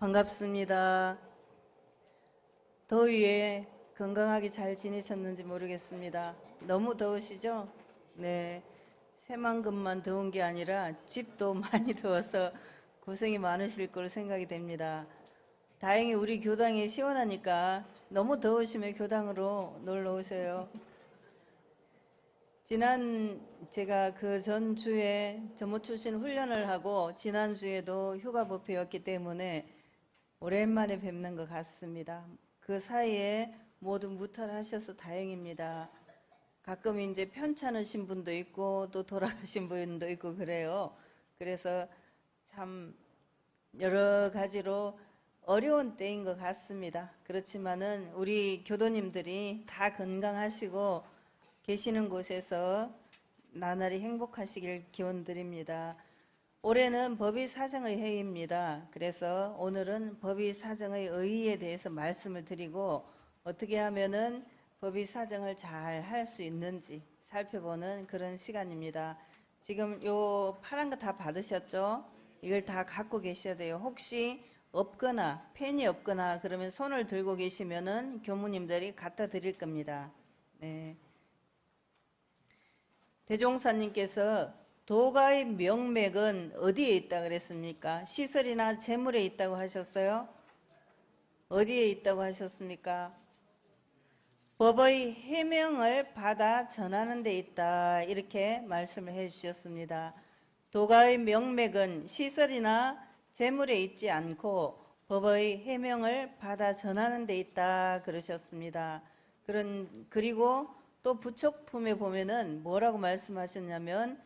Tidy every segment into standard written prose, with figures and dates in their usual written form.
반갑습니다. 더위에 건강하게 잘 지내셨는지 모르겠습니다. 너무 더우시죠? 네. 새만금만 더운 게 아니라 집도 많이 더워서 고생이 많으실 걸로 생각이 됩니다. 다행히 우리 교당이 시원하니까 너무 더우시면 교당으로 놀러 오세요. 제가 그 전주에 전무 출신 훈련을 하고 지난주에도 휴가 법회였기 때문에 오랜만에 뵙는 것 같습니다. 그 사이에 모두 무탈하셔서 다행입니다. 가끔 이제 편찮으신 분도 있고 또 돌아가신 분도 있고 그래요. 그래서 참 여러 가지로 어려운 때인 것 같습니다. 그렇지만은 우리 교도님들이 다 건강하시고 계시는 곳에서 나날이 행복하시길 기원드립니다. 올해는 법의사정의 해입니다. 그래서 오늘은 법의사정의 의의에 대해서 말씀을 드리고 어떻게 하면은 법의사정을 잘 할 수 있는지 살펴보는 그런 시간입니다. 지금 요 파란 거 다 받으셨죠? 이걸 다 갖고 계셔야 돼요. 혹시 없거나 펜이 없거나 그러면 손을 들고 계시면은 교무님들이 갖다 드릴 겁니다. 네. 대종사님께서 도가의 명맥은 어디에 있다 그랬습니까? 시설이나 재물에 있다고 하셨어요? 어디에 있다고 하셨습니까? 법의 해명을 받아 전하는 데 있다 이렇게 말씀을 해 주셨습니다. 도가의 명맥은 시설이나 재물에 있지 않고 법의 해명을 받아 전하는 데 있다 그러셨습니다. 그리고 또 부척품에 보면은 뭐라고 말씀하셨냐면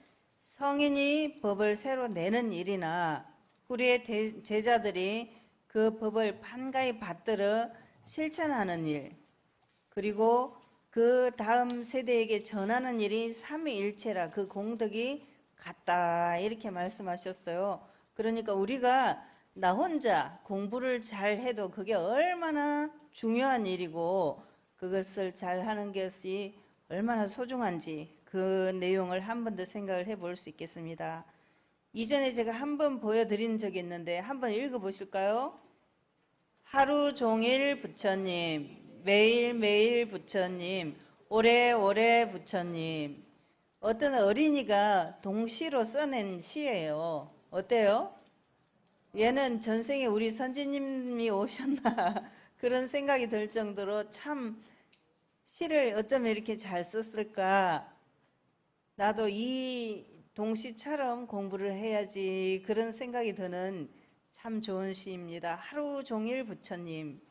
성인이 법을 새로 내는 일이나 후리의 제자들이 그 법을 판가히 받들어 실천하는 일, 그리고 그 다음 세대에게 전하는 일이 삼위일체라 그 공덕이 같다 이렇게 말씀하셨어요. 그러니까 우리가 나 혼자 공부를 잘 해도 그게 얼마나 중요한 일이고 그것을 잘 하는 것이 얼마나 소중한지 그 내용을 한 번 더 생각을 해볼 수 있겠습니다. 이전에 제가 한 번 보여드린 적이 있는데 한번 읽어보실까요? 하루 종일 부처님, 매일매일 부처님, 오래오래 부처님. 어떤 어린이가 동시로 써낸 시예요. 어때요? 얘는 전생에 우리 선지님이 오셨나 그런 생각이 들 정도로 참 시를 어쩌면 이렇게 잘 썼을까. 나도 이 동시처럼 공부를 해야지 그런 생각이 드는 참 좋은 시입니다. 하루 종일 부처님,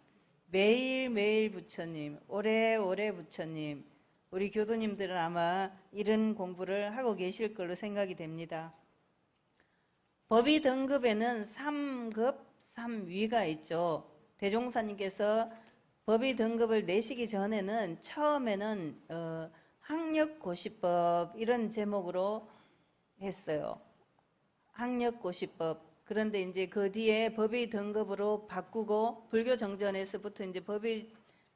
매일매일 부처님, 오래오래 부처님. 우리 교도님들은 아마 이런 공부를 하고 계실 걸로 생각이 됩니다. 법의 등급에는 3급, 3위가 있죠. 대종사님께서 법의 등급을 내시기 전에는 처음에는 학력고시법 이런 제목으로 했어요. 학력고시법. 그런데 이제 그 뒤에 법의 등급으로 바꾸고 불교 정전에서부터 이제 법의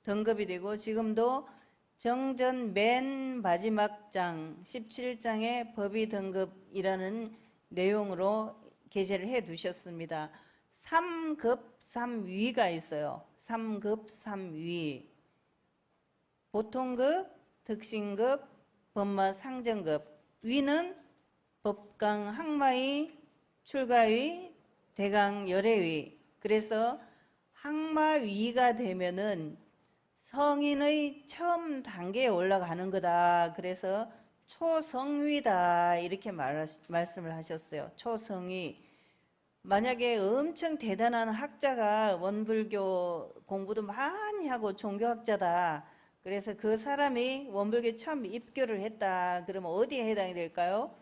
등급이 되고 지금도 정전 맨 마지막 장 17장의 법의 등급이라는 내용으로 게재를 해 두셨습니다. 3급, 3위가 있어요. 3급, 3위. 보통급, 특신급, 법마 상정급. 위는 법강 항마위, 출가위, 대강 열애위. 그래서 항마위가 되면은 성인의 처음 단계에 올라가는 거다. 그래서 초성위다. 이렇게 말씀을 하셨어요. 초성위. 만약에 엄청 대단한 학자가 원불교 공부도 많이 하고 종교학자다. 그래서 그 사람이 원불교에 처음 입교를 했다. 그러면 어디에 해당이 될까요?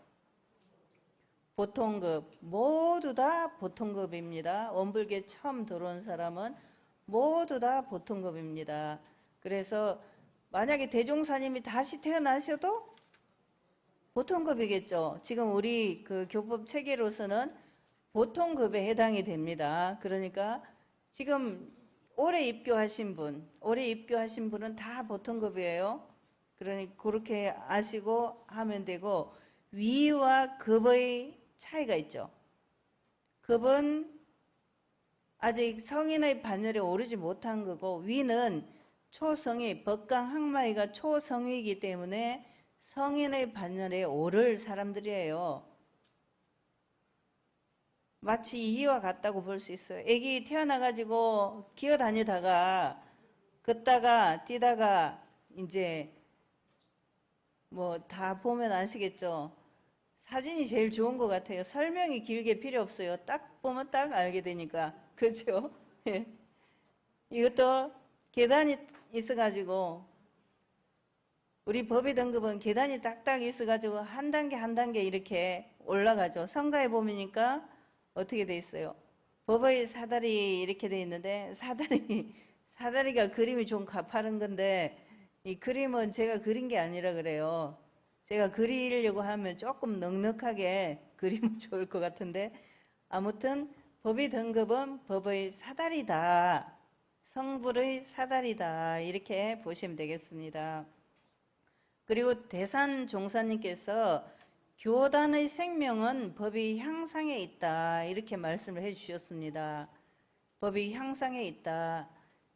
보통급. 모두 다 보통급입니다. 원불교에 처음 들어온 사람은 모두 다 보통급입니다. 그래서 만약에 대종사님이 다시 태어나셔도 보통급이겠죠. 지금 우리 그 교법 체계로서는 보통급에 해당이 됩니다. 그러니까 지금 올해 입교하신 분은 다 보통급이에요. 그러니 그렇게 아시고 하면 되고 위와 급의 차이가 있죠. 급은 아직 성인의 반열에 오르지 못한 거고, 위는 초성이, 법강 항마이가 초성위이기 때문에 성인의 반열에 오를 사람들이에요. 마치 이와 같다고 볼 수 있어요. 애기 태어나가지고 기어다니다가 걷다가 뛰다가 이제 뭐 다 보면 아시겠죠? 사진이 제일 좋은 것 같아요. 설명이 길게 필요 없어요. 딱 보면 딱 알게 되니까. 그렇죠? 예. 이것도 계단이 있어가지고 우리 법의 등급은 계단이 딱딱 있어가지고 한 단계 한 단계 이렇게 올라가죠. 성가에 보니까 어떻게 돼 있어요? 법의 사다리 이렇게 돼 있는데 사다리가 그림이 좀 가파른 건데 이 그림은 제가 그린 게 아니라 그래요. 제가 그리려고 하면 조금 넉넉하게 그리면 좋을 것 같은데 아무튼 법의 등급은 법의 사다리다. 성불의 사다리다. 이렇게 보시면 되겠습니다. 그리고 대산 종사님께서 교단의 생명은 법의 향상에 있다. 이렇게 말씀을 해 주셨습니다. 법의 향상에 있다.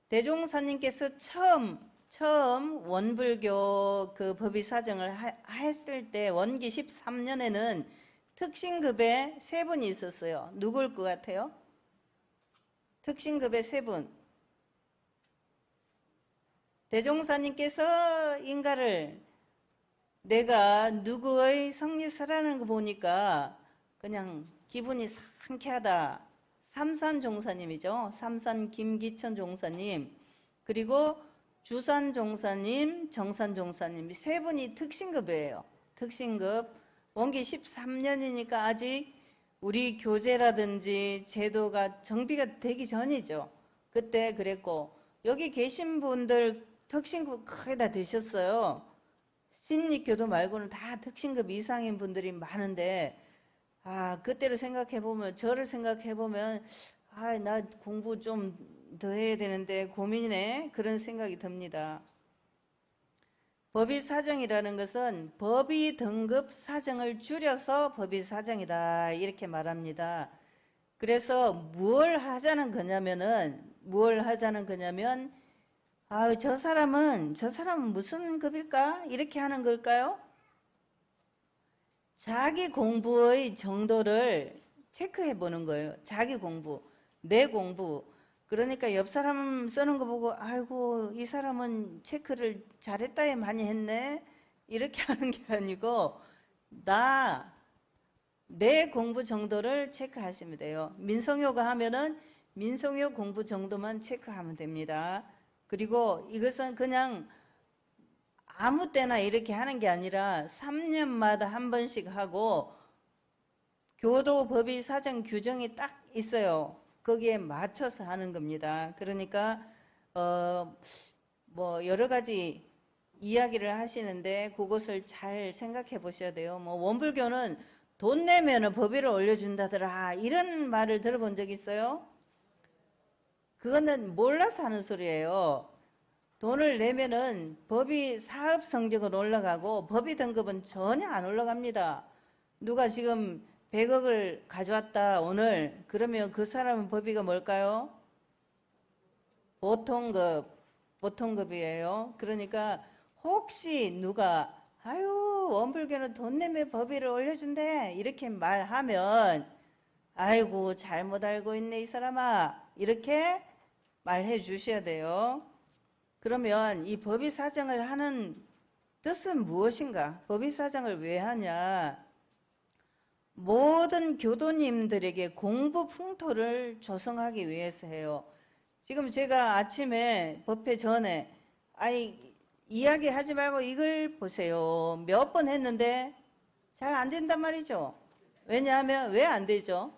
대종사님께서 처음 원불교 그 법의 사정을 했을 때 원기 13년에는 특신급에 3분이 있었어요. 누굴 것 같아요? 특신급에 3분. 대종사님께서 인가를 내가 누구의 성리설하는 거 보니까 그냥 기분이 상쾌하다. 삼산 종사님이죠. 삼산 김기천 종사님, 그리고 주산 종사님, 정산 종사님, 이 3분이 특신급이에요. 특신급. 원기 13년이니까 아직 우리 교재라든지 제도가 정비가 되기 전이죠. 그때 그랬고, 여기 계신 분들 특신급 거의 다 되셨어요. 신립교도 말고는 다 특신급 이상인 분들이 많은데, 그때를 생각해보면, 저를 생각해보면, 나 공부 좀 더 해야 되는데 고민이네. 그런 생각이 듭니다. 법의 사정이라는 것은 법의 등급 사정을 줄여서 법의 사정이다. 이렇게 말합니다. 그래서 뭘 하자는 거냐면, 저 사람은 무슨 급일까? 이렇게 하는 걸까요? 자기 공부의 정도를 체크해 보는 거예요. 자기 공부, 내 공부. 그러니까 옆 사람 쓰는 거 보고 아이고 이 사람은 체크를 잘했다에 많이 했네. 이렇게 하는 게 아니고 내 공부 정도를 체크하시면 돼요. 민성효가 하면은 민성효 공부 정도만 체크하면 됩니다. 그리고 이것은 그냥 아무 때나 이렇게 하는 게 아니라 3년마다 한 번씩 하고 교도 법의 사정 규정이 딱 있어요. 거기에 맞춰서 하는 겁니다. 그러니까 뭐 여러 가지 이야기를 하시는데 그것을 잘 생각해 보셔야 돼요. 뭐 원불교는 돈 내면은 법위를 올려준다더라 이런 말을 들어본 적 있어요? 그거는 몰라서 하는 소리예요. 돈을 내면은 법이 사업 성적은 올라가고 법의 등급은 전혀 안 올라갑니다. 누가 지금 100억을 가져왔다 오늘 그러면 그 사람은 법위가 뭘까요? 보통급이에요. 그러니까 혹시 누가 원불교는 돈 내면 법위를 올려준대 이렇게 말하면 아이고 잘못 알고 있네 이 사람아 이렇게 말해 주셔야 돼요. 그러면 이 법의 사정을 하는 뜻은 무엇인가? 법의 사정을 왜 하냐? 모든 교도님들에게 공부 풍토를 조성하기 위해서 해요. 지금 제가 아침에 법회 전에 이야기하지 말고 이걸 보세요. 몇 번 했는데 잘 안 된단 말이죠. 왜냐하면 왜 안 되죠?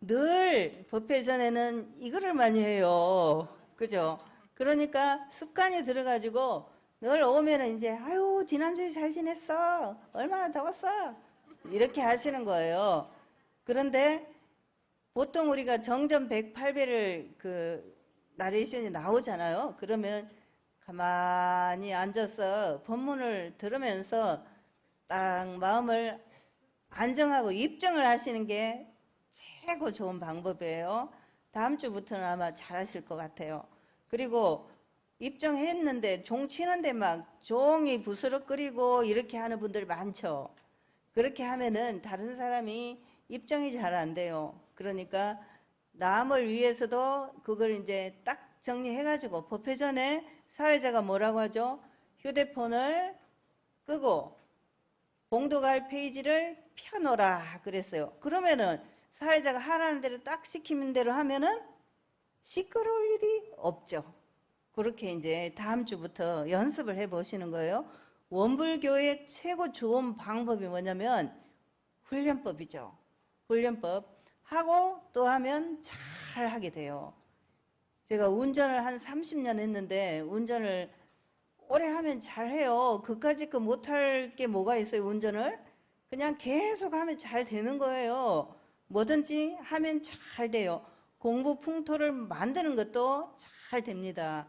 늘 법회 전에는 이거를 많이 해요. 그죠? 그러니까 습관이 들어가지고 늘 오면은 이제 지난주에 잘 지냈어? 얼마나 더웠어? 이렇게 하시는 거예요. 그런데 보통 우리가 정전 108배를 그 나레이션이 나오잖아요. 그러면 가만히 앉아서 법문을 들으면서 딱 마음을 안정하고 입정을 하시는 게 최고 좋은 방법이에요. 다음 주부터는 아마 잘하실 것 같아요. 그리고 입정했는데 종 치는데 막 종이 부스럭거리고 이렇게 하는 분들 많죠. 그렇게 하면은 다른 사람이 입정이 잘 안 돼요. 그러니까 남을 위해서도 그걸 이제 딱 정리해가지고 법회 전에 사회자가 뭐라고 하죠? 휴대폰을 끄고 봉독할 페이지를 펴놓으라 그랬어요. 그러면은 사회자가 하라는 대로 딱 시키는 대로 하면은 시끄러울 일이 없죠. 그렇게 이제 다음 주부터 연습을 해 보시는 거예요. 원불교의 최고 좋은 방법이 뭐냐면 훈련법이죠. 훈련법 하고 또 하면 잘 하게 돼요. 제가 운전을 한 30년 했는데 운전을 오래 하면 잘해요. 그까짓 거 못할 게 뭐가 있어요, 운전을? 그냥 계속 하면 잘 되는 거예요. 뭐든지 하면 잘 돼요. 공부 풍토를 만드는 것도 잘 됩니다.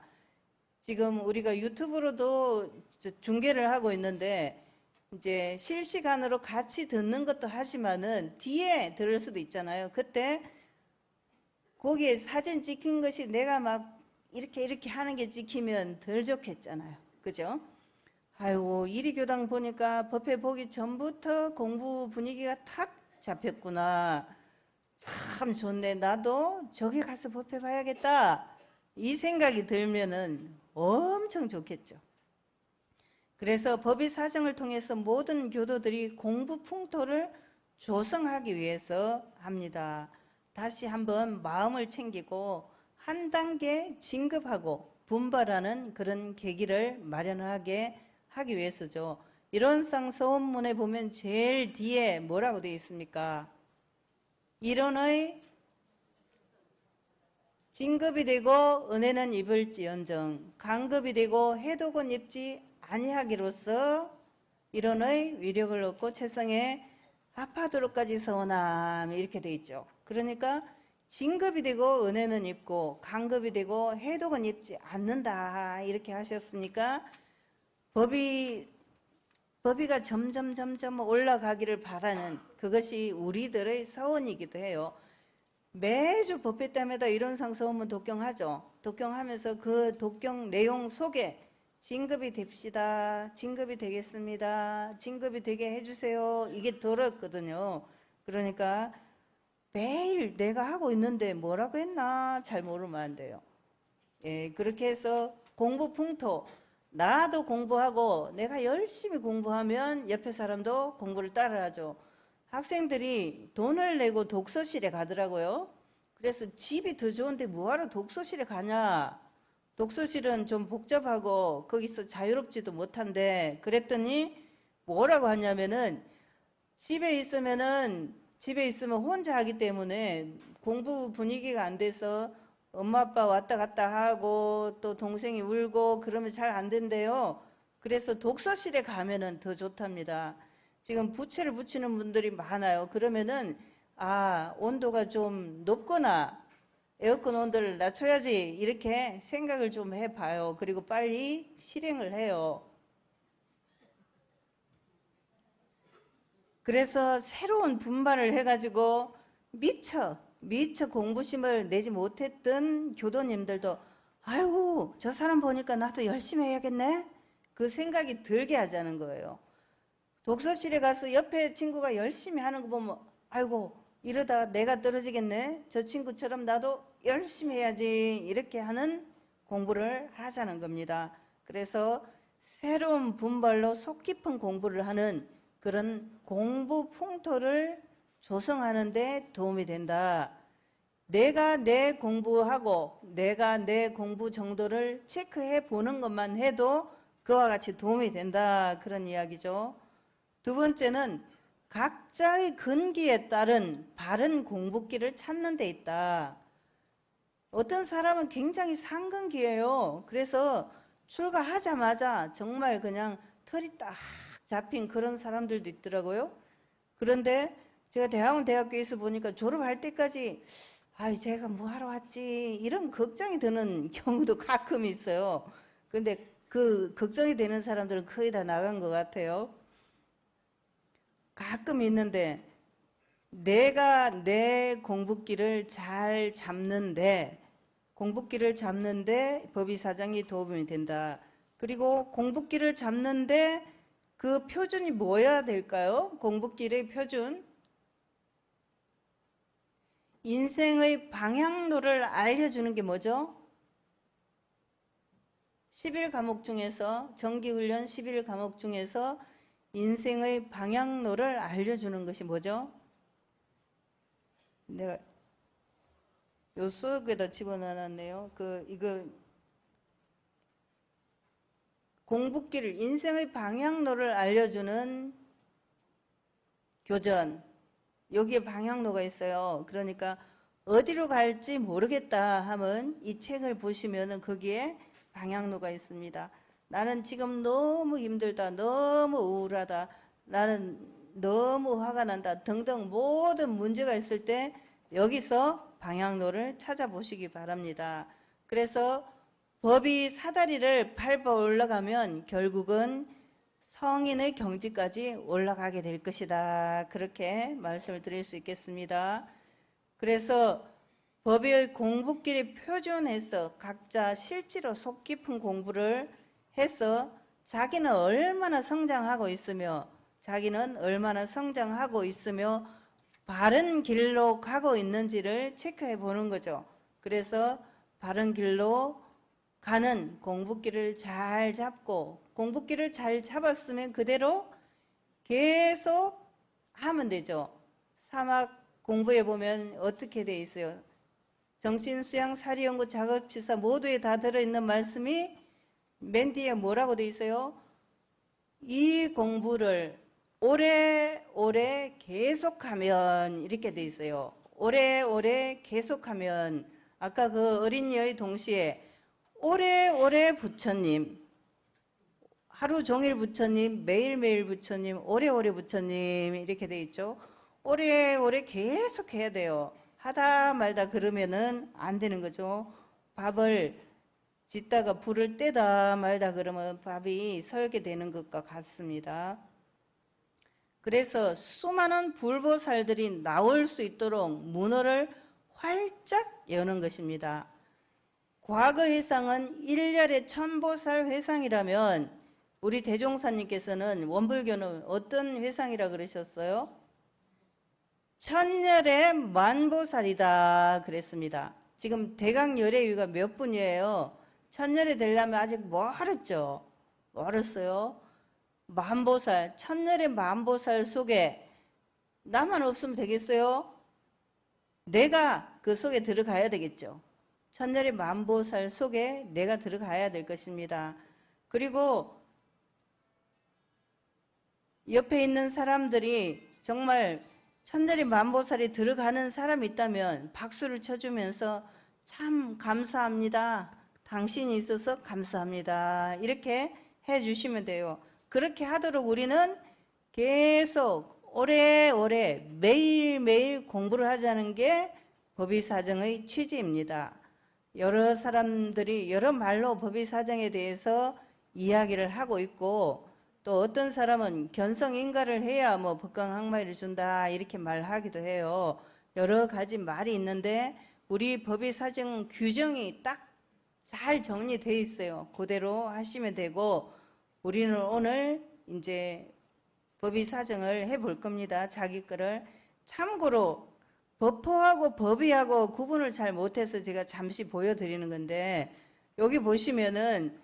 지금 우리가 유튜브로도 중계를 하고 있는데 이제 실시간으로 같이 듣는 것도 하지만은 뒤에 들을 수도 있잖아요. 그때 거기에 사진 찍힌 것이 내가 막 이렇게 하는 게 찍히면 덜 좋겠잖아요. 그죠? 아이고, 이리교당 보니까 법회 보기 전부터 공부 분위기가 탁 잡혔구나. 참 좋네. 나도 저기 가서 법회 봐야겠다. 이 생각이 들면은 엄청 좋겠죠. 그래서 법의 사정을 통해서 모든 교도들이 공부 풍토를 조성하기 위해서 합니다. 다시 한번 마음을 챙기고 한 단계 진급하고 분발하는 그런 계기를 마련하게 하기 위해서죠. 이론상 서원문에 보면 제일 뒤에 뭐라고 되어 있습니까? 이론의 진급이 되고 은혜는 입을지언정 강급이 되고 해독은 입지 아니하기로서 이론의 위력을 얻고 최성에 합하도록까지 서원함 이렇게 되어 있죠. 그러니까 진급이 되고 은혜는 입고 강급이 되고 해독은 입지 않는다 이렇게 하셨으니까 법위가 점점 올라가기를 바라는 그것이 우리들의 서원이기도 해요. 매주 법회 때마다 이론상 서원문 독경하죠. 독경하면서 그 독경 내용 속에 진급이 됩시다. 진급이 되겠습니다. 진급이 되게 해주세요. 이게 들었거든요. 그러니까 매일 내가 하고 있는데 뭐라고 했나 잘 모르면 안 돼요. 예, 그렇게 해서 공부 풍토 나도 공부하고 내가 열심히 공부하면 옆에 사람도 공부를 따라하죠. 학생들이 돈을 내고 독서실에 가더라고요. 그래서 집이 더 좋은데 뭐하러 독서실에 가냐. 독서실은 좀 복잡하고 거기서 자유롭지도 못한데 그랬더니 뭐라고 하냐면은 집에 있으면 혼자 하기 때문에 공부 분위기가 안 돼서 엄마 아빠 왔다 갔다 하고 또 동생이 울고 그러면 잘 안 된대요. 그래서 독서실에 가면은 더 좋답니다. 지금 부채를 붙이는 분들이 많아요. 그러면은 온도가 좀 높거나 에어컨 온도를 낮춰야지 이렇게 생각을 좀 해봐요. 그리고 빨리 실행을 해요. 그래서 새로운 분발을 해가지고 미처 공부심을 내지 못했던 교도님들도 아이고 저 사람 보니까 나도 열심히 해야겠네 그 생각이 들게 하자는 거예요. 독서실에 가서 옆에 친구가 열심히 하는 거 보면 아이고 이러다 내가 떨어지겠네 저 친구처럼 나도 열심히 해야지 이렇게 하는 공부를 하자는 겁니다. 그래서 새로운 분발로 속 깊은 공부를 하는 그런 공부 풍토를 조성하는 데 도움이 된다. 내가 내 공부하고 내가 내 공부 정도를 체크해 보는 것만 해도 그와 같이 도움이 된다. 그런 이야기죠. 두 번째는 각자의 근기에 따른 바른 공부길을 찾는 데 있다. 어떤 사람은 굉장히 상근기예요. 그래서 출가하자마자 정말 그냥 털이 딱 잡힌 그런 사람들도 있더라고요. 그런데 제가 대학교에서 보니까 졸업할 때까지 제가 뭐 하러 왔지 이런 걱정이 드는 경우도 가끔 있어요. 근데 그 걱정이 되는 사람들은 거의 다 나간 것 같아요. 가끔 있는데 내가 내 공부기를 잘 잡는데 법의사정이 도움이 된다. 그리고 공부기를 잡는데 그 표준이 뭐여야 될까요? 공부길의 표준. 인생의 방향로를 알려주는 게 뭐죠? 11과목 중에서, 정기훈련 11과목 중에서 인생의 방향로를 알려주는 것이 뭐죠? 내가 요 속에다 집어넣어놨네요. 이거 공부길을, 인생의 방향로를 알려주는 교전. 여기에 방향로가 있어요. 그러니까 어디로 갈지 모르겠다 하면 이 책을 보시면은 거기에 방향로가 있습니다. 나는 지금 너무 힘들다, 너무 우울하다, 나는 너무 화가 난다 등등 모든 문제가 있을 때 여기서 방향로를 찾아보시기 바랍니다. 그래서 법이 사다리를 밟아 올라가면 결국은 성인의 경지까지 올라가게 될 것이다. 그렇게 말씀을 드릴 수 있겠습니다. 그래서 법의 공부길이 표준해서 각자 실제로 속 깊은 공부를 해서 자기는 얼마나 성장하고 있으며 바른 길로 가고 있는지를 체크해 보는 거죠. 그래서 바른 길로 가는 공부길을 잘 잡고, 공부길을 잘 잡았으면 그대로 계속 하면 되죠. 사막 공부해 보면 어떻게 돼 있어요? 정신수양, 사리연구, 작업시사 모두에 다 들어있는 말씀이 맨 뒤에 뭐라고 돼 있어요? 이 공부를 오래오래 계속하면, 이렇게 돼 있어요. 오래오래 계속하면, 아까 그 어린이의 동시에 오래오래 부처님, 하루 종일 부처님, 매일매일 부처님, 오래오래 부처님 이렇게 돼 있죠. 오래오래 계속 해야 돼요. 하다 말다 그러면은 안 되는 거죠. 밥을 짓다가 불을 떼다 말다 그러면 밥이 설게 되는 것과 같습니다. 그래서 수많은 불보살들이 나올 수 있도록 문호를 활짝 여는 것입니다. 과거 회상은 1년에 1000보살 회상이라면 우리 대종사님께서는 원불교는 어떤 회상이라 그러셨어요? 1000년에 만보살이다 그랬습니다. 지금 대강열애위가 몇 분이에요? 1000년이 되려면 아직 멀었죠. 멀었어요. 만보살, 1000년의 만보살 속에 나만 없으면 되겠어요? 내가 그 속에 들어가야 되겠죠. 1000년의 만보살 속에 내가 들어가야 될 것입니다. 그리고 옆에 있는 사람들이 정말 1000년의 만보살이 들어가는 사람이 있다면 박수를 쳐주면서 참 감사합니다. 당신이 있어서 감사합니다. 이렇게 해주시면 돼요. 그렇게 하도록 우리는 계속 오래오래 매일매일 공부를 하자는 게 법의사정의 취지입니다. 여러 사람들이 여러 말로 법의사정에 대해서 이야기를 하고 있고, 또 어떤 사람은 견성인가를 해야 뭐 법강항마의를 준다 이렇게 말하기도 해요. 여러 가지 말이 있는데 우리 법의사정 규정이 딱 잘 정리되어 있어요. 그대로 하시면 되고, 우리는 오늘 이제 법의사정을 해볼 겁니다. 자기 거를. 참고로 법포하고 법의하고 구분을 잘 못해서 제가 잠시 보여드리는 건데, 여기 보시면은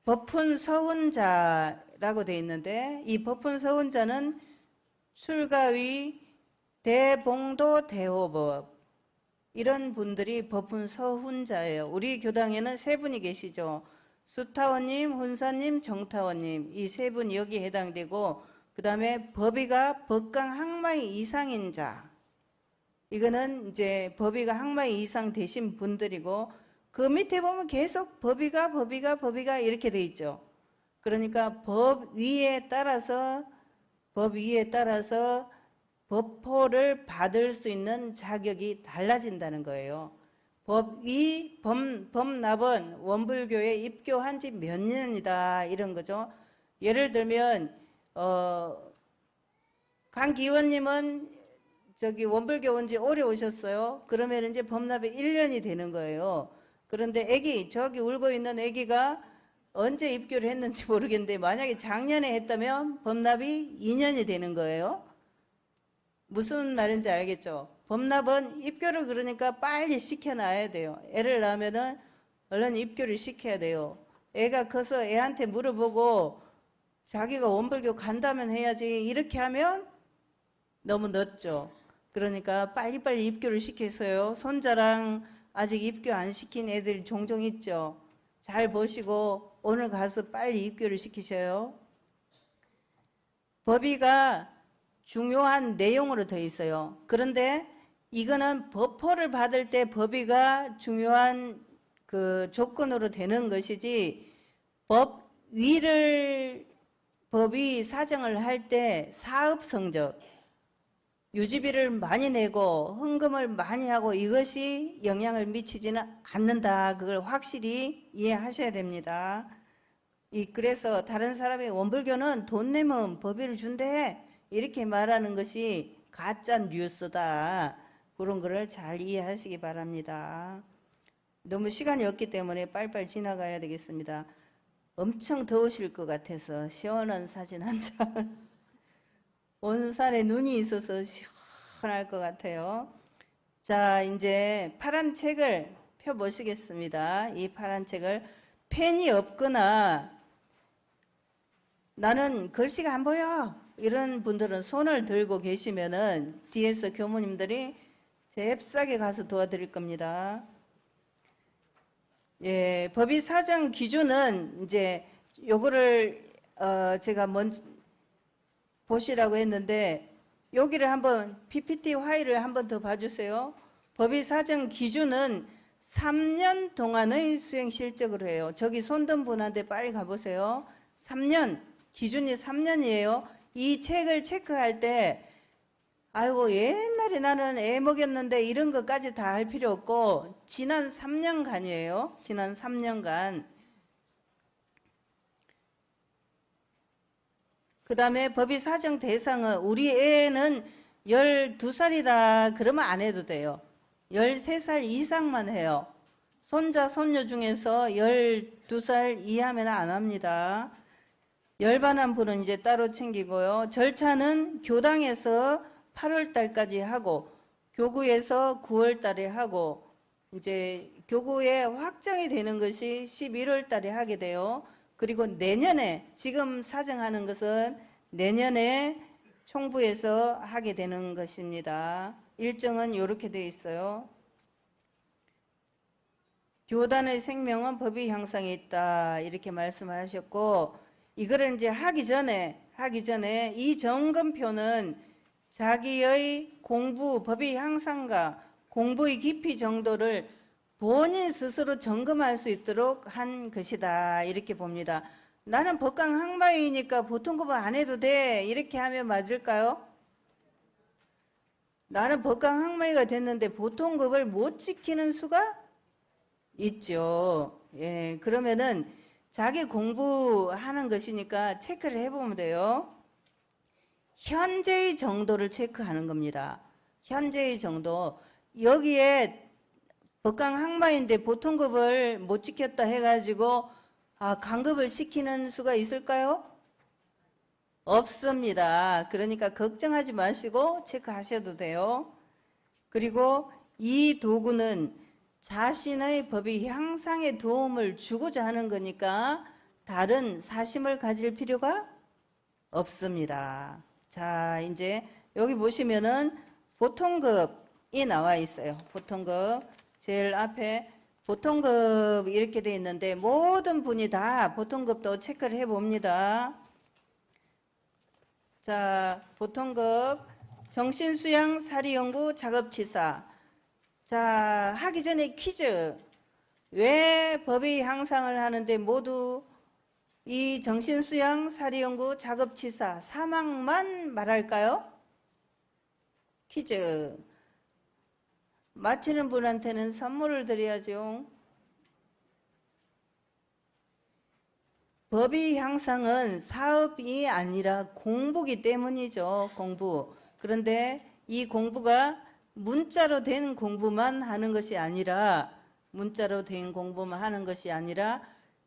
법훈서훈자라고 되어 있는데, 이 법훈서훈자는 출가위, 대봉도, 대호법 이런 분들이 법훈서훈자예요. 우리 교당에는 세 분이 계시죠. 수타원님, 훈사님, 정타원님 이 세 분이 여기에 해당되고, 그 다음에 법의가 법강항마의 이상인 자, 이거는 이제 법의가 항마의 이상 되신 분들이고, 그 밑에 보면 계속 법의가 이렇게 돼 있죠. 그러니까 법 위에 따라서 법포를 받을 수 있는 자격이 달라진다는 거예요. 법납은 원불교에 입교한 지 몇 년이다 이런 거죠. 예를 들면 강기원님은 저기 원불교 온 지 오래 오셨어요. 그러면 이제 법납이 1년이 되는 거예요. 그런데 저기 울고 있는 아기가 언제 입교를 했는지 모르겠는데 만약에 작년에 했다면 법납이 2년이 되는 거예요. 무슨 말인지 알겠죠? 법납은 입교를 그러니까 빨리 시켜놔야 돼요. 애를 낳으면은 얼른 입교를 시켜야 돼요. 애가 커서 애한테 물어보고 자기가 원불교 간다면 해야지 이렇게 하면 너무 늦죠. 그러니까 빨리빨리 입교를 시켜서요. 손자랑 아직 입교 안 시킨 애들 종종 있죠. 잘 보시고 오늘 가서 빨리 입교를 시키셔요. 법의가 중요한 내용으로 되어 있어요. 그런데 이거는 법포를 받을 때 법의가 중요한 그 조건으로 되는 것이지 법의 사정을 할 때 사업 성적, 유지비를 많이 내고 헌금을 많이 하고 이것이 영향을 미치지는 않는다. 그걸 확실히 이해하셔야 됩니다. 그래서 다른 사람의 원불교는 돈 내면 법의를 준대 이렇게 말하는 것이 가짜 뉴스다. 그런 거를 잘 이해하시기 바랍니다. 너무 시간이 없기 때문에 빨리빨리 지나가야 되겠습니다. 엄청 더우실 것 같아서 시원한 사진 한 장. 온 산에 눈이 있어서 시원할 것 같아요. 자, 이제 파란 책을 펴보시겠습니다. 이 파란 책을 펜이 없거나 나는 글씨가 안 보여 이런 분들은 손을 들고 계시면은 뒤에서 교무님들이 잽싸게 가서 도와드릴 겁니다. 예, 법의 사정 기준은 이제 요거를 제가 먼저 보시라고 했는데 여기를 한번 PPT 화일을 한번 더 봐주세요. 법의 사정 기준은 3년 동안의 수행 실적으로 해요. 저기 손든 분한테 빨리 가보세요. 3년, 기준이 3년이에요. 이 책을 체크할 때 아이고 옛날에 나는 애 먹였는데 이런 것까지 다 할 필요 없고 지난 3년간이에요. 지난 3년간. 그 다음에 법의 사정 대상은 우리 애는 12살이다 그러면 안 해도 돼요. 13살 이상만 해요. 손자, 손녀 중에서 12살 이하면 안 합니다. 열반한 분은 이제 따로 챙기고요. 절차는 교당에서 8월 달까지 하고 교구에서 9월 달에 하고 이제 교구에 확정이 되는 것이 11월 달에 하게 돼요. 그리고 내년에 지금 사정하는 것은 내년에 총부에서 하게 되는 것입니다. 일정은 이렇게 되어 있어요. 교단의 생명은 법의 향상에 있다 이렇게 말씀하셨고 이거를 이제 하기 전에 이 점검표는 자기의 공부, 법의 향상과 공부의 깊이 정도를 본인 스스로 점검할 수 있도록 한 것이다 이렇게 봅니다. 나는 법강 학마이니까 보통급은 안 해도 돼 이렇게 하면 맞을까요? 나는 법강 학마이가 됐는데 보통급을 못 지키는 수가 있죠. 예, 그러면은 자기 공부하는 것이니까 체크를 해보면 돼요. 현재의 정도를 체크하는 겁니다. 현재의 정도. 여기에 법강 학마인데 보통급을 못 지켰다 해가지고 강급을 시키는 수가 있을까요? 없습니다. 그러니까 걱정하지 마시고 체크하셔도 돼요. 그리고 이 도구는 자신의 법의 향상에 도움을 주고자 하는 거니까 다른 사심을 가질 필요가 없습니다. 자, 이제 여기 보시면은 보통급이 나와 있어요. 보통급. 제일 앞에 보통급 이렇게 돼 있는데 모든 분이 다 보통급도 체크를 해 봅니다. 자, 보통급 정신수양 사리연구 작업치사. 자, 하기 전에 퀴즈. 왜 법의 향상을 하는데 모두 이 정신수양 사리연구 작업치사 사망만 말할까요? 퀴즈. 맞히는 분한테는 선물을 드려야죠. 법의 향상은 사업이 아니라 공부기 때문이죠. 공부. 그런데 이 공부가 문자로 된 공부만 하는 것이 아니라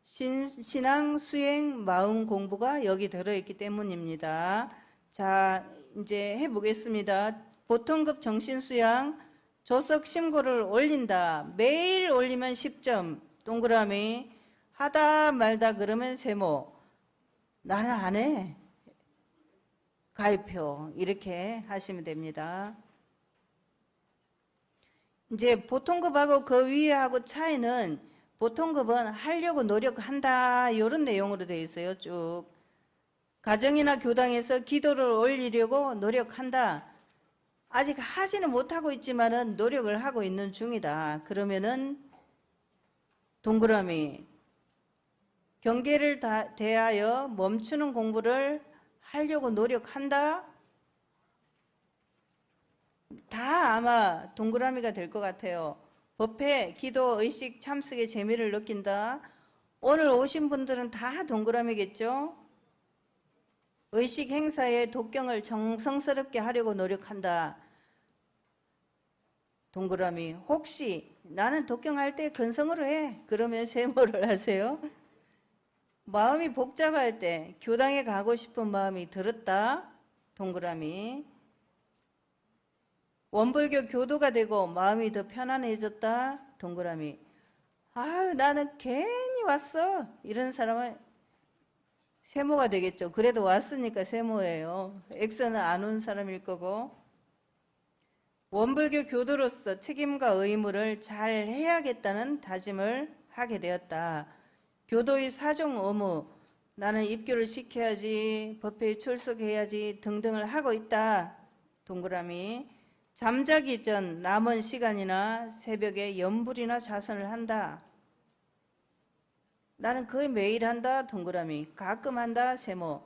신앙, 수행, 마음 공부가 여기 들어있기 때문입니다. 자, 이제 해보겠습니다. 보통급 정신수양 조석 심고를 올린다. 매일 올리면 10점. 동그라미. 하다 말다 그러면 세모. 나는 안 해. 가위표. 이렇게 하시면 됩니다. 이제 보통급하고 그 위하고 차이는, 보통급은 하려고 노력한다 이런 내용으로 되어 있어요. 쭉 가정이나 교당에서 기도를 올리려고 노력한다. 아직 하지는 못하고 있지만은 노력을 하고 있는 중이다. 그러면은 동그라미. 경계를 대하여 멈추는 공부를 하려고 노력한다. 다 아마 동그라미가 될 것 같아요. 법회, 기도, 의식, 참석의 재미를 느낀다. 오늘 오신 분들은 다 동그라미겠죠? 의식 행사에 독경을 정성스럽게 하려고 노력한다. 동그라미. 혹시 나는 독경할 때 근성으로 해. 그러면 세모를 하세요. 마음이 복잡할 때 교당에 가고 싶은 마음이 들었다. 동그라미. 원불교 교도가 되고 마음이 더 편안해졌다. 동그라미. 아유, 나는 괜히 왔어. 이런 사람은 세모가 되겠죠. 그래도 왔으니까 세모예요. X는 안 온 사람일 거고. 원불교 교도로서 책임과 의무를 잘 해야겠다는 다짐을 하게 되었다. 교도의 사종 의무, 나는 입교를 시켜야지, 법회에 출석해야지 등등을 하고 있다. 동그라미. 잠자기 전 남은 시간이나 새벽에 염불이나 자선을 한다. 나는 거의 매일 한다. 동그라미. 가끔 한다. 세모.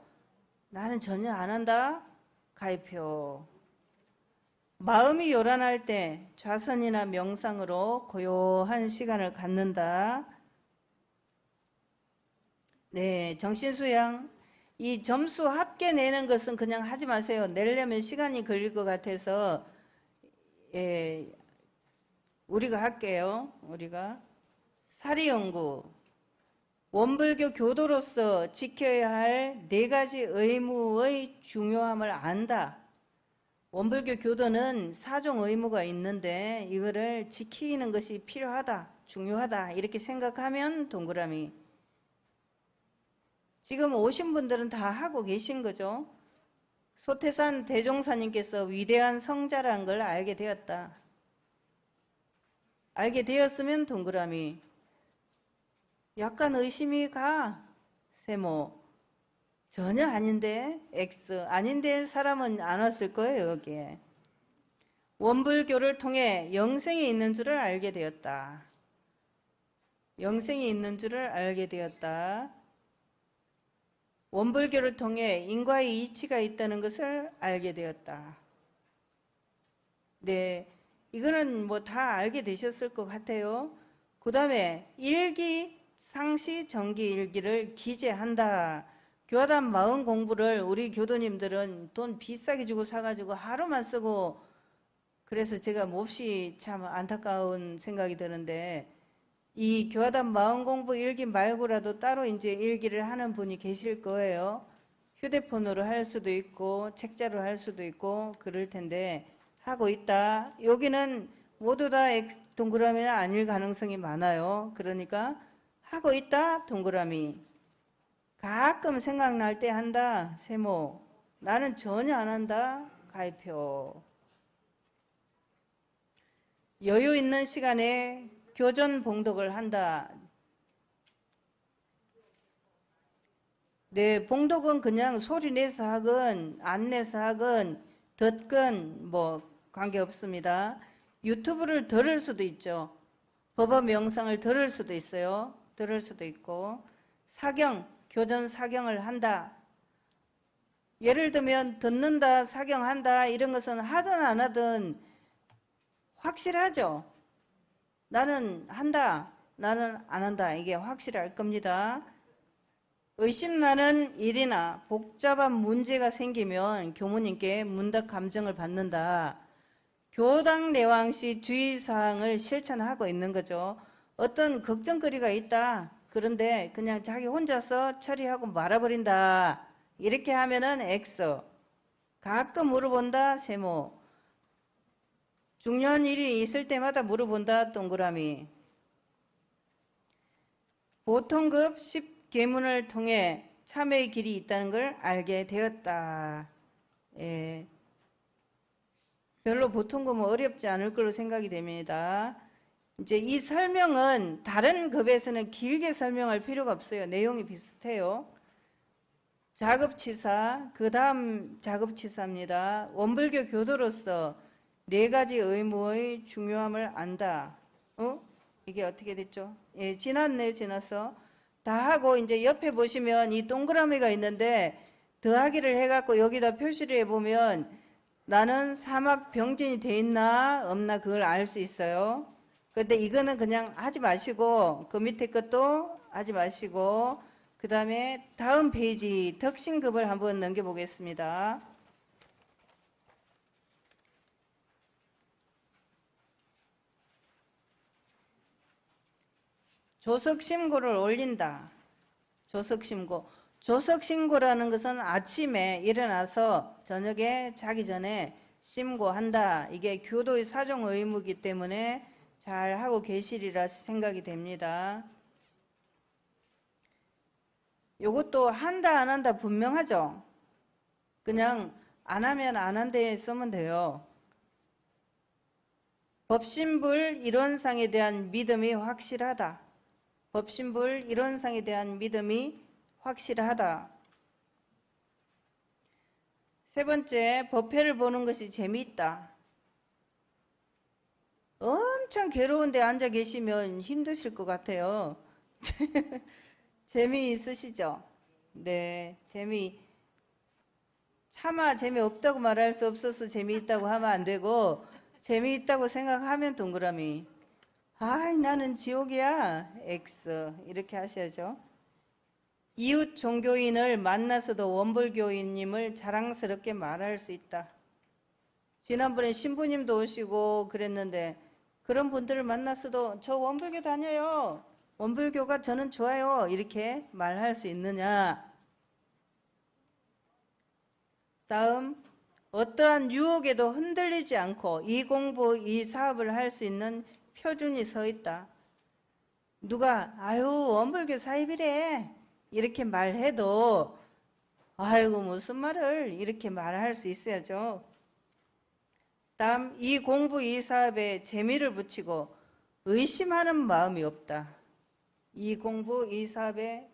나는 전혀 안 한다. 가위표. 마음이 요란할 때 좌선이나 명상으로 고요한 시간을 갖는다. 네, 정신수양. 이 점수 합계 내는 것은 그냥 하지 마세요. 내려면 시간이 걸릴 것 같아서 우리가 할게요. 우리가 사리연구. 원불교 교도로서 지켜야 할 4가지 의무의 중요함을 안다. 원불교 교도는 사종 의무가 있는데 이거를 지키는 것이 필요하다, 중요하다 이렇게 생각하면 동그라미. 지금 오신 분들은 다 하고 계신 거죠. 소태산 대종사님께서 위대한 성자라는 걸 알게 되었다. 알게 되었으면 동그라미. 약간 의심이 가. 세모. 전혀 아닌데. X. 아닌데 사람은 안 왔을 거예요. 여기에. 원불교를 통해 영생이 있는 줄을 알게 되었다. 영생이 있는 줄을 알게 되었다. 원불교를 통해 인과의 이치가 있다는 것을 알게 되었다. 네, 이거는 뭐 다 알게 되셨을 것 같아요. 그 다음에 일기, 상시, 정기 일기를 기재한다. 교화단 마음 공부를 우리 교도님들은 돈 비싸게 주고 사가지고 하루만 쓰고, 그래서 제가 몹시 참 안타까운 생각이 드는데, 이 교화단 마음 공부 일기 말고라도 따로 이제 일기를 하는 분이 계실 거예요. 휴대폰으로 할 수도 있고 책자로 할 수도 있고 그럴 텐데 하고 있다. 여기는 모두 다 동그라미는 아닐 가능성이 많아요. 그러니까 하고 있다. 동그라미. 가끔 생각날 때 한다. 세모. 나는 전혀 안 한다. 가위표. 여유 있는 시간에 교전 봉독을 한다. 네, 봉독은 그냥 소리 내서 하건 안 내서 하건 듣건 뭐 관계없습니다. 유튜브를 들을 수도 있죠. 법화 명상을 들을 수도 있어요. 들을 수도 있고. 사경, 교전 사경을 한다. 예를 들면 듣는다, 사경한다 이런 것은 하든 안 하든 확실하죠. 나는 한다, 나는 안 한다. 이게 확실할 겁니다. 의심나는 일이나 복잡한 문제가 생기면 교무님께 문답 감정을 받는다. 교당 내왕시 주의사항을 실천하고 있는 거죠. 어떤 걱정거리가 있다. 그런데 그냥 자기 혼자서 처리하고 말아버린다. 이렇게 하면은 X. 가끔 물어본다. 세모. 중요한 일이 있을 때마다 물어본다. 동그라미. 보통급 10계문을 통해 참여의 길이 있다는 걸 알게 되었다. 예. 별로 보통급은 어렵지 않을 걸로 생각이 됩니다. 이제 이 설명은 다른 급에서는 길게 설명할 필요가 없어요. 내용이 비슷해요. 자급치사, 그 다음 자급치사입니다. 원불교 교도로서 4가지 의무의 중요함을 안다. 이게 어떻게 됐죠? 예, 지났네요, 지났어. 다 하고 이제 옆에 보시면 이 동그라미가 있는데 더하기를 해갖고 여기다 표시를 해보면 나는 사막 병진이 돼 있나 없나 그걸 알 수 있어요. 근데 이거는 그냥 하지 마시고 그 밑에 것도 하지 마시고 그 다음에 다음 페이지 덕신급을 한번 넘겨보겠습니다. 조석신고를 올린다. 조석신고. 조석신고라는 것은 아침에 일어나서 저녁에 자기 전에 신고한다. 이게 교도의 사정 의무이기 때문에 잘 하고 계시리라 생각이 됩니다. 이것도 한다 안 한다 분명하죠. 그냥 안 하면 안 한데 쓰면 돼요. 법신불 이론상에 대한 믿음이 확실하다. 법신불 이론상에 대한 믿음이 확실하다. 세 번째, 법회를 보는 것이 재미있다. 엄청 괴로운데 앉아 계시면 힘드실 것 같아요. 재미있으시죠? 네, 차마 재미없다고 말할 수 없어서 재미있다고 하면 안 되고 재미있다고 생각하면 동그라미. 아이 나는 지옥이야. X 이렇게 하셔야죠. 이웃 종교인을 만나서도 원불교인님을 자랑스럽게 말할 수 있다. 지난번에 신부님도 오시고 그랬는데 그런 분들을 만났어도 저 원불교 다녀요. 원불교가 저는 좋아요. 이렇게 말할 수 있느냐. 다음 어떠한 유혹에도 흔들리지 않고 이 공부, 이 사업을 할 수 있는 표준이 서 있다. 누가 아유 원불교 사입이래 이렇게 말해도 아이고 무슨 말을 이렇게 말할 수 있어야죠. 다음 이 공부, 이 사업에 재미를 붙이고 의심하는 마음이 없다. 이 공부, 이 사업에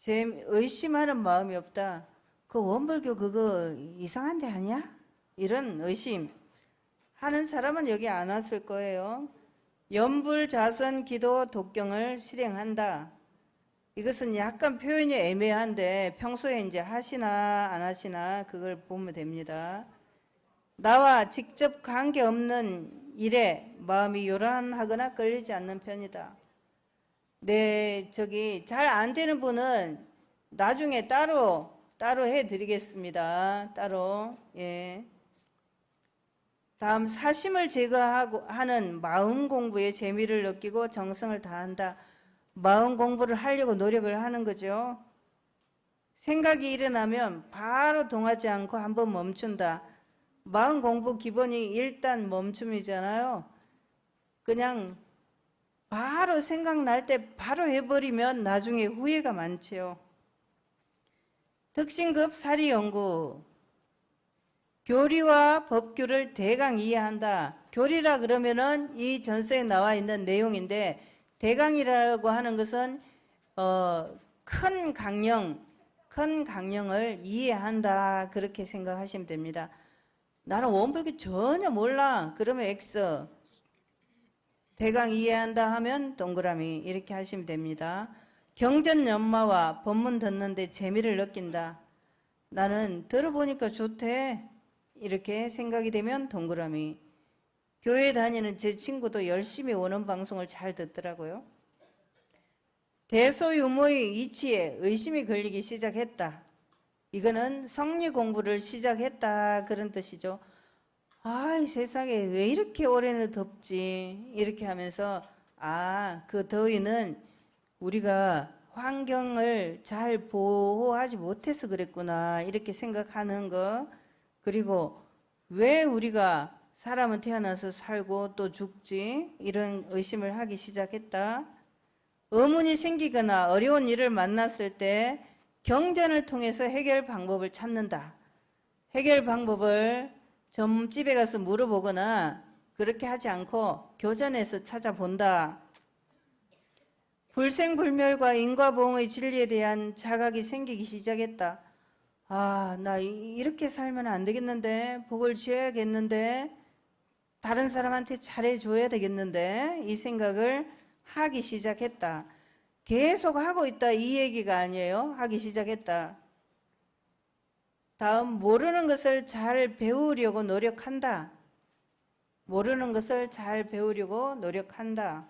의심하는 마음이 없다. 그 원불교 그거 이상한 데 아니야? 이런 의심 하는 사람은 여기 안 왔을 거예요. 연불자선 기도 독경을 실행한다. 이것은 약간 표현이 애매한데 평소에 이제 하시나 안 하시나 그걸 보면 됩니다. 나와 직접 관계없는 일에 마음이 요란하거나 끌리지 않는 편이다. 네, 잘 안 되는 분은 나중에 따로 해드리겠습니다. 따로. 예. 다음 사심을 제거하고 하는 마음 공부에 재미를 느끼고 정성을 다한다. 마음 공부를 하려고 노력을 하는 거죠. 생각이 일어나면 바로 동하지 않고 한번 멈춘다. 마음 공부 기본이 일단 멈춤이잖아요. 그냥 바로 생각날 때 바로 해버리면 나중에 후회가 많지요. 덕신급 사리연구. 교리와 법규를 대강 이해한다. 교리라 그러면은 이 전서에 나와 있는 내용인데 대강이라고 하는 것은 큰 강령을 이해한다. 그렇게 생각하시면 됩니다. 나는 원불교 전혀 몰라. 그러면 X. 대강 이해한다 하면 동그라미 이렇게 하시면 됩니다. 경전연마와 법문 듣는데 재미를 느낀다. 나는 들어보니까 좋대. 이렇게 생각이 되면 동그라미. 교회 다니는 제 친구도 열심히 오는 방송을 잘 듣더라고요. 대소유모의 이치에 의심이 걸리기 시작했다. 이거는 성리 공부를 시작했다 그런 뜻이죠. 이 세상에 왜 이렇게 올해는 덥지? 이렇게 하면서 그 더위는 우리가 환경을 잘 보호하지 못해서 그랬구나 이렇게 생각하는 거. 그리고 왜 우리가 사람은 태어나서 살고 또 죽지? 이런 의심을 하기 시작했다. 의문이 생기거나 어려운 일을 만났을 때 경전을 통해서 해결 방법을 찾는다. 해결 방법을 점집에 가서 물어보거나 그렇게 하지 않고 교전에서 찾아본다. 불생불멸과 인과보응의 진리에 대한 자각이 생기기 시작했다. 나 이렇게 살면 안 되겠는데, 복을 지어야겠는데, 다른 사람한테 잘해줘야 되겠는데, 이 생각을 하기 시작했다. 계속 하고 있다 이 얘기가 아니에요. 하기 시작했다. 다음, 모르는 것을 잘 배우려고 노력한다. 모르는 것을 잘 배우려고 노력한다.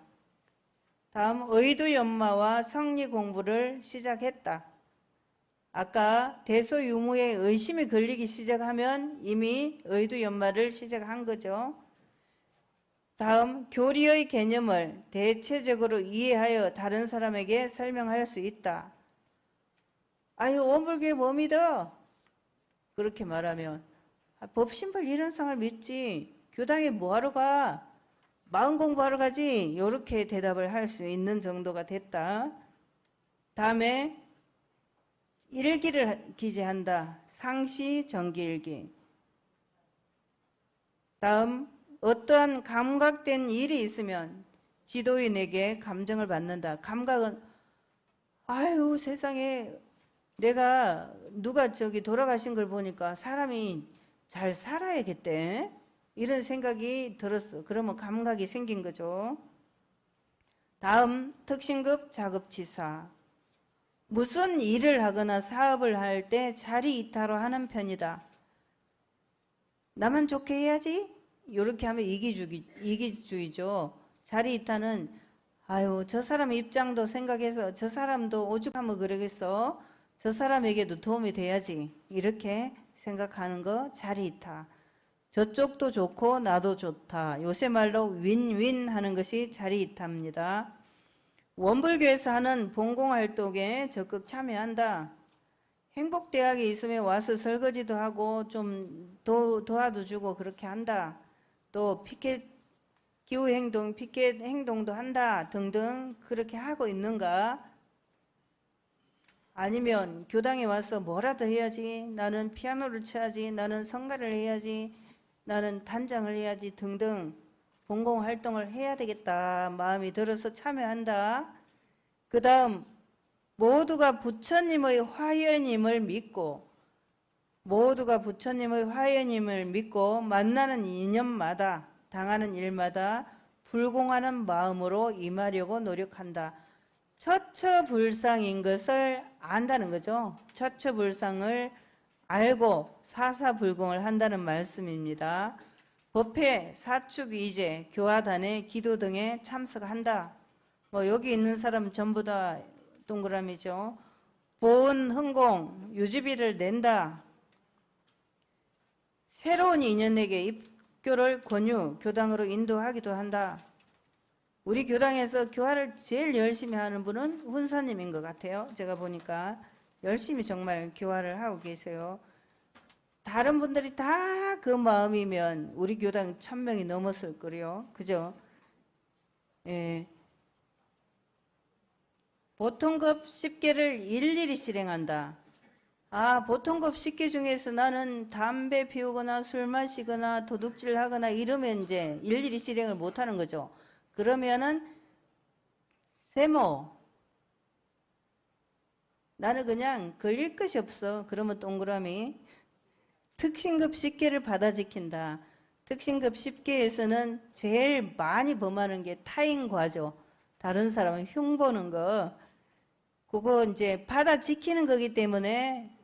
다음, 의도연마와 성리 공부를 시작했다. 아까 대소유무에 의심이 걸리기 시작하면 이미 의도연마를 시작한 거죠. 다음, 교리의 개념을 대체적으로 이해하여 다른 사람에게 설명할 수 있다. 원불교에 뭐 믿어? 그렇게 말하면 법신발 이런상을 믿지, 교당에 뭐하러 가? 마음 공부하러 가지? 이렇게 대답을 할 수 있는 정도가 됐다. 다음에 일기를 기재한다. 상시 정기일기. 다음, 어떠한 감각된 일이 있으면 지도인에게 감정을 받는다. 감각은 세상에 내가 누가 돌아가신 걸 보니까 사람이 잘 살아야겠대. 이런 생각이 들었어. 그러면 감각이 생긴 거죠. 다음, 특신급 작업지사. 무슨 일을 하거나 사업을 할 때 자리 이탈로 하는 편이다. 나만 좋게 해야지? 이렇게 하면 이기주의죠. 자리 이탈은 저 사람 입장도 생각해서 저 사람도 오죽하면 그러겠어. 저 사람에게도 도움이 돼야지. 이렇게 생각하는 거 자리 이탈. 저쪽도 좋고 나도 좋다. 요새 말로 윈윈 하는 것이 자리 이탈입니다. 원불교에서 하는 봉공활동에 적극 참여한다. 행복대학에 있으면 와서 설거지도 하고 좀 도와도 주고 그렇게 한다. 또 피켓 기후행동, 피켓 행동도 한다 등등 그렇게 하고 있는가? 아니면 교당에 와서 뭐라도 해야지, 나는 피아노를 쳐야지, 나는 성가를 해야지, 나는 단장을 해야지 등등 봉공활동을 해야 되겠다 마음이 들어서 참여한다. 그 다음, 모두가 부처님의 화연임을 믿고 만나는 인연마다 당하는 일마다 불공하는 마음으로 임하려고 노력한다. 처처불상인 것을 안다는 거죠. 처처불상을 알고 사사불공을 한다는 말씀입니다. 법회, 사축, 이제, 교화단에 기도 등에 참석한다. 여기 있는 사람 전부 다 동그라미죠. 보은, 흥공, 유지비를 낸다. 새로운 인연에게 입교를 권유, 교당으로 인도하기도 한다. 우리 교당에서 교화를 제일 열심히 하는 분은 훈사님인 것 같아요. 제가 보니까 열심히 정말 교화를 하고 계세요. 다른 분들이 다 그 마음이면 우리 교당 1000명이 넘었을 거예요. 그죠? 예. 보통급 10개를 일일이 실행한다. 보통급 10개 중에서 나는 담배 피우거나 술 마시거나 도둑질 하거나 이러면 이제 일일이 실행을 못 하는 거죠. 그러면은 세모, 나는 그냥 걸릴 것이 없어. 그러면 동그라미. 특신급 10개를 받아 지킨다. 특신급 10개에서는 제일 많이 범하는 게 타인과죠. 다른 사람을 흉보는 거. 그거 이제 받아 지키는 거기 때문에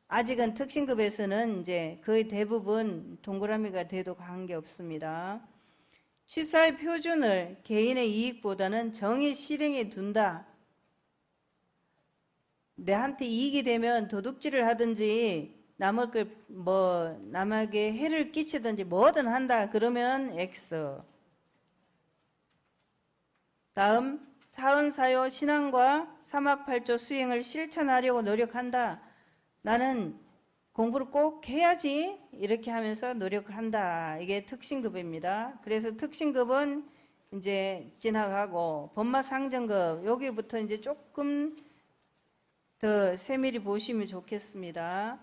아직은 특신급에서는 이제 거의 대부분 동그라미가 돼도 관계없습니다. 취사의 표준을 개인의 이익보다는 정의 실행에 둔다. 내한테 이익이 되면 도둑질을 하든지 남에게 해를 끼치든지 뭐든 한다. 그러면 X. 다음 사은사요 신앙과 사막팔조 수행을 실천하려고 노력한다. 나는 공부를 꼭 해야지 이렇게 하면서 노력을 한다. 이게 특신급입니다. 그래서 특신급은 이제 지나가고 법마상정급 여기부터 이제 조금 더 세밀히 보시면 좋겠습니다.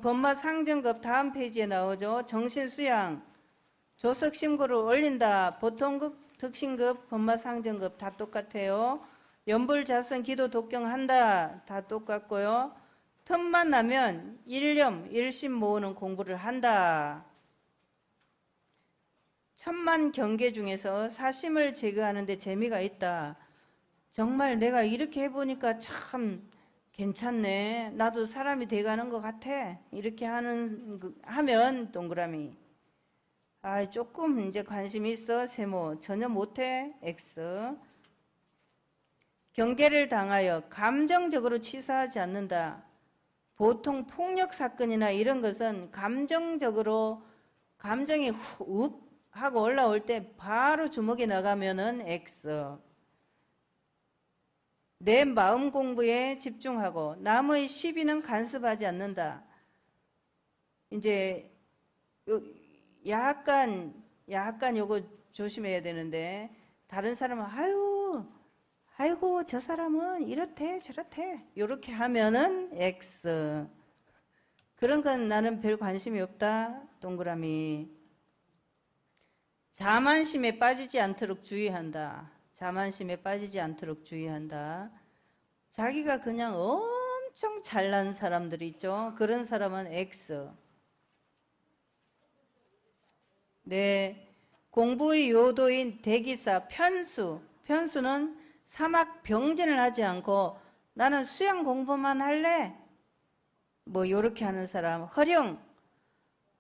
법마상정급 다음 페이지에 나오죠. 정신수양, 조석신고를 올린다. 보통급, 특신급, 법마상정급 다 똑같아요. 연불자선, 기도, 독경한다. 다 똑같고요. 틈만 나면 일념, 일심 모으는 공부를 한다. 천만 경계 중에서 사심을 제거하는 데 재미가 있다. 정말 내가 이렇게 해보니까 참 괜찮네. 나도 사람이 돼가는 것 같아. 이렇게 하면 동그라미. 아, 조금 이제 관심이 있어. 세모. 전혀 못해. X. 경계를 당하여 감정적으로 치사하지 않는다. 보통 폭력 사건이나 이런 것은 감정적으로 감정이 훅 하고 올라올 때 바로 주먹이 나가면은 X. 내 마음 공부에 집중하고 남의 시비는 간섭하지 않는다. 이제 약간 요거 조심해야 되는데 다른 사람은 아이고 저 사람은 이렇대 저렇대 이렇게 하면은 X. 그런 건 나는 별 관심이 없다. 동그라미. 자만심에 빠지지 않도록 주의한다. 자만심에 빠지지 않도록 주의한다. 자기가 그냥 엄청 잘난 사람들 있죠. 그런 사람은 X. 네, 공부의 요도인 대기사 편수. 편수는 사막 병진을 하지 않고 나는 수양 공부만 할래. 뭐 요렇게 하는 사람. 허령.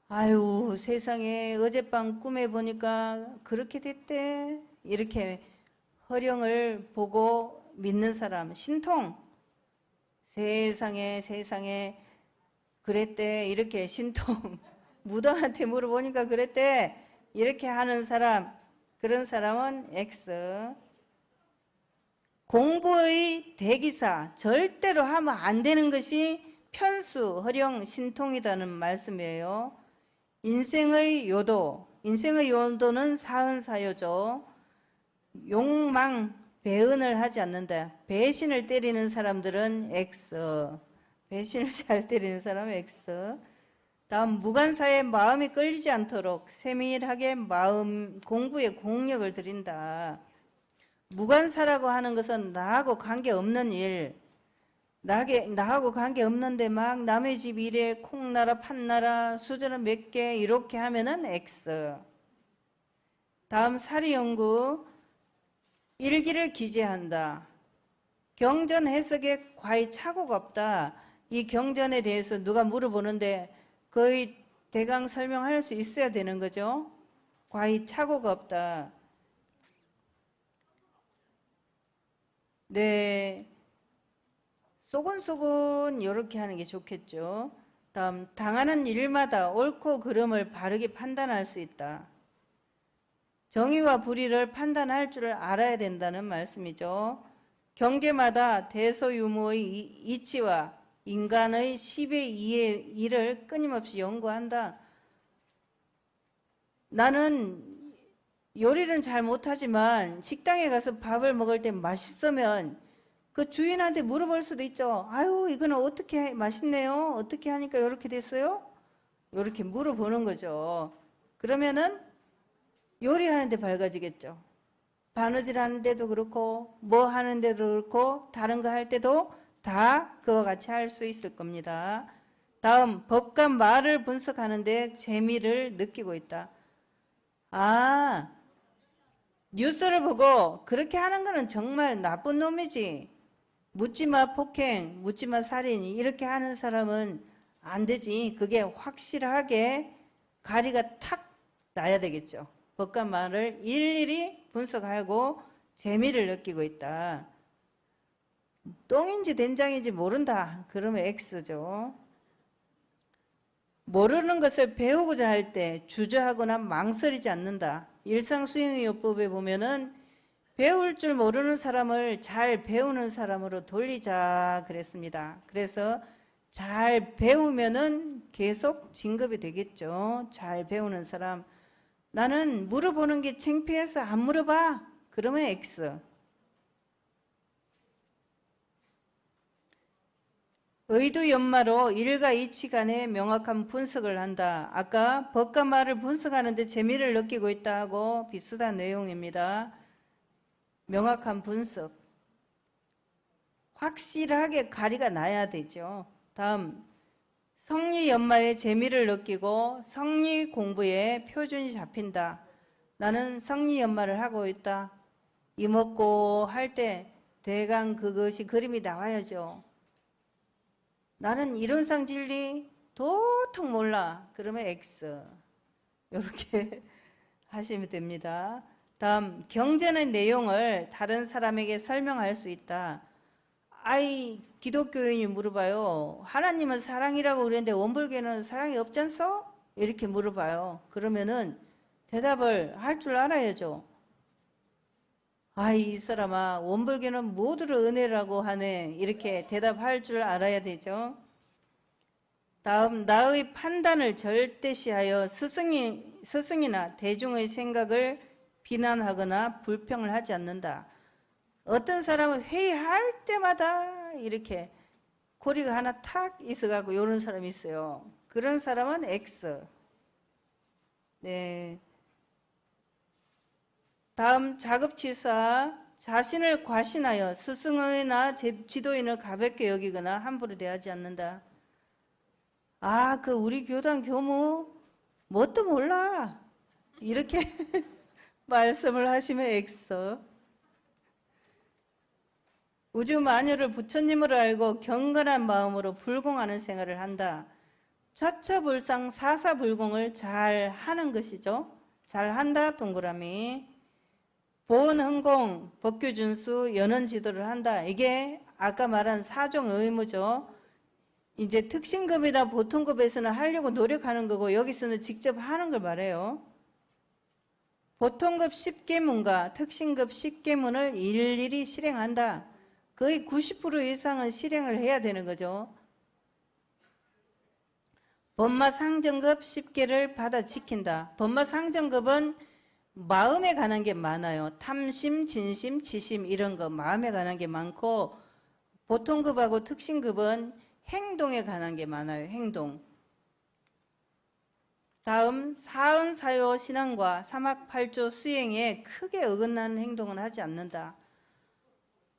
아유 세상에 어젯밤 꿈에 보니까 그렇게 됐대. 이렇게 허령을 보고 믿는 사람. 신통. 세상에 그랬대. 이렇게 신통. 무당한테 물어보니까 그랬대. 이렇게 하는 사람. 그런 사람은 X. 공부의 대기사. 절대로 하면 안 되는 것이 편수, 허령, 신통이라는 말씀이에요. 인생의 요도. 인생의 요도는 사은사요죠. 욕망, 배은을 하지 않는다. 배신을 때리는 사람들은 X. 배신을 잘 때리는 사람은 X. 다음 무관사에 마음이 끌리지 않도록 세밀하게 공부에 공력을 들인다. 무관사라고 하는 것은 나하고 관계없는 일. 나하고 관계없는데 막 남의 집 일에 콩나라 판나라 수저는 몇 개 이렇게 하면은 X. 다음 사리연구. 일기를 기재한다. 경전 해석에 과히 착오가 없다. 이 경전에 대해서 누가 물어보는데 거의 대강 설명할 수 있어야 되는 거죠. 과히 착오가 없다. 네, 소곤소곤 이렇게 하는 게 좋겠죠. 다음, 당하는 일마다 옳고 그름을 바르게 판단할 수 있다. 정의와 불의를 판단할 줄 알아야 된다는 말씀이죠. 경계마다 대소유무의 이치와 인간의 10의 2의 1을 끊임없이 연구한다. 나는 요리는 잘 못하지만 식당에 가서 밥을 먹을 때 맛있으면 그 주인한테 물어볼 수도 있죠. 아유 이거는 어떻게 맛있네요. 어떻게 하니까 이렇게 됐어요? 이렇게 물어보는 거죠. 그러면은 요리하는데 밝아지겠죠. 바느질 하는데도 그렇고 뭐 하는데도 그렇고 다른 거 할 때도 다 그와 같이 할 수 있을 겁니다. 다음, 법과 말을 분석하는데 재미를 느끼고 있다. 아, 뉴스를 보고 그렇게 하는 거는 정말 나쁜 놈이지. 묻지마 폭행, 묻지마 살인 이렇게 하는 사람은 안 되지. 그게 확실하게 가리가 탁 나야 되겠죠. 법과 말을 일일이 분석하고 재미를 느끼고 있다. 똥인지 된장인지 모른다. 그러면 X죠. 모르는 것을 배우고자 할 때 주저하거나 망설이지 않는다. 일상수행요법에 보면은 배울 줄 모르는 사람을 잘 배우는 사람으로 돌리자 그랬습니다. 그래서 잘 배우면은 계속 진급이 되겠죠. 잘 배우는 사람. 나는 물어보는 게 창피해서 안 물어봐. 그러면 X. 의도연마로 일과 이치 간의 명확한 분석을 한다. 아까 법과 말을 분석하는데 재미를 느끼고 있다고 비슷한 내용입니다. 명확한 분석. 확실하게 가리가 나야 되죠. 다음, 성리연마의 재미를 느끼고 성리 공부에 표준이 잡힌다. 나는 성리연마를 하고 있다. 이먹고 할 때 대강 그것이 그림이 나와야죠. 나는 이론상 진리 도통 몰라. 그러면 X. 이렇게 하시면 됩니다. 다음, 경전의 내용을 다른 사람에게 설명할 수 있다. 아이, 기독교인이 물어봐요. 하나님은 사랑이라고 그랬는데 원불교는 사랑이 없잖소? 이렇게 물어봐요. 그러면은 대답을 할 줄 알아야죠. 아이, 이 사람아, 원불교는 모두를 은혜라고 하네. 이렇게 대답할 줄 알아야 되죠. 다음, 나의 판단을 절대시하여 스승이나 대중의 생각을 비난하거나 불평을 하지 않는다. 어떤 사람은 회의할 때마다 이렇게 고리가 하나 탁 있어가고 이런 사람이 있어요. 그런 사람은 X. 네. 다음, 자급치사. 자신을 과신하여 스승이나 지도인을 가볍게 여기거나 함부로 대하지 않는다. 아, 그 우리 교단 교무 뭣도 몰라. 이렇게 말씀을 하시면 X. 우주 만유를 부처님으로 알고 경건한 마음으로 불공하는 생활을 한다. 처처불상 사사불공을 잘 하는 것이죠. 잘 한다, 동그라미. 보온흥공, 법규준수, 연원지도를 한다. 이게 아까 말한 사종 의무죠. 이제 특신급이나 보통급에서는 하려고 노력하는 거고 여기서는 직접 하는 걸 말해요. 보통급 10계문과 특신급 10계문을 일일이 실행한다. 거의 90% 이상은 실행을 해야 되는 거죠. 법마상정급 10개를 받아 지킨다. 법마상정급은 마음에 관한 게 많아요. 탐심, 진심, 지심 이런 거 마음에 관한 게 많고 보통급하고 특신급은 행동에 관한 게 많아요. 행동. 다음, 사은사요 신앙과 사막팔조 수행에 크게 어긋나는 행동은 하지 않는다.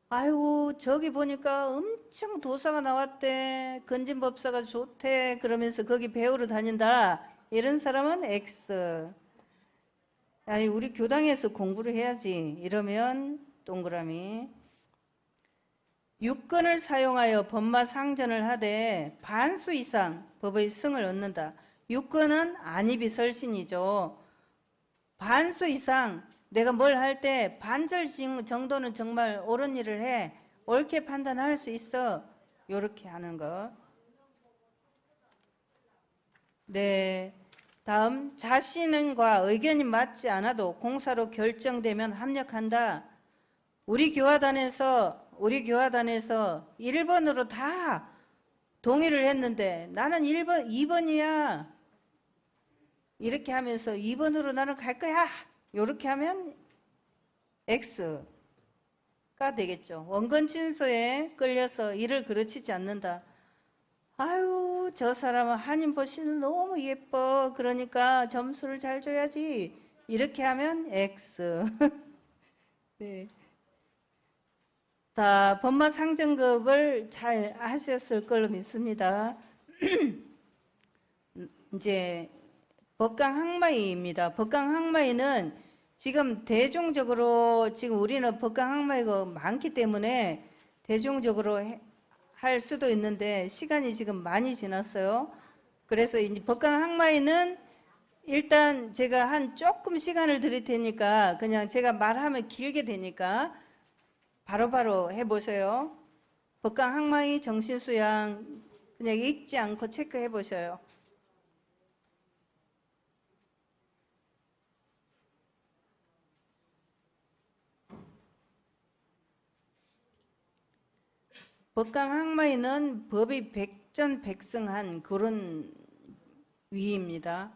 아이고 저기 보니까 엄청 도사가 나왔대. 건진법사가 좋대. 그러면서 거기 배우러 다닌다. 이런 사람은 X. 아니 우리 교당에서 공부를 해야지. 이러면 동그라미. 육권을 사용하여 법마상전을 하되 반수 이상 법의 승을 얻는다. 육권은 안이비설신이죠. 반수 이상 내가 뭘 할 때 반절 정도는 정말 옳은 일을 해. 옳게 판단할 수 있어. 이렇게 하는 거. 네. 다음, 자신과 의견이 맞지 않아도 공사로 결정되면 합력한다. 우리 교화단에서 1번으로 다 동의를 했는데 나는 1번, 2번이야. 이렇게 하면서 2번으로 나는 갈 거야. 이렇게 하면 X가 되겠죠. 원건친서에 끌려서 일을 그르치지 않는다. 아유, 저 사람은 한인보시는 너무 예뻐. 그러니까 점수를 잘 줘야지. 이렇게 하면 X. 네. 다 법마상정급을 잘 하셨을 걸로 믿습니다. 이제 법강항마이입니다. 법강항마이는 지금 대중적으로 지금 우리는 법강항마이가 많기 때문에 대중적으로 할 수도 있는데 시간이 지금 많이 지났어요. 그래서 이제 법강항마이는 일단 제가 한 조금 시간을 드릴 테니까 그냥 제가 말하면 길게 되니까 바로바로 해보세요. 법강 항마의 정신수양 그냥 읽지 않고 체크해 보셔요. 법강 항마에는 법이 백전백승한 그런 위입니다.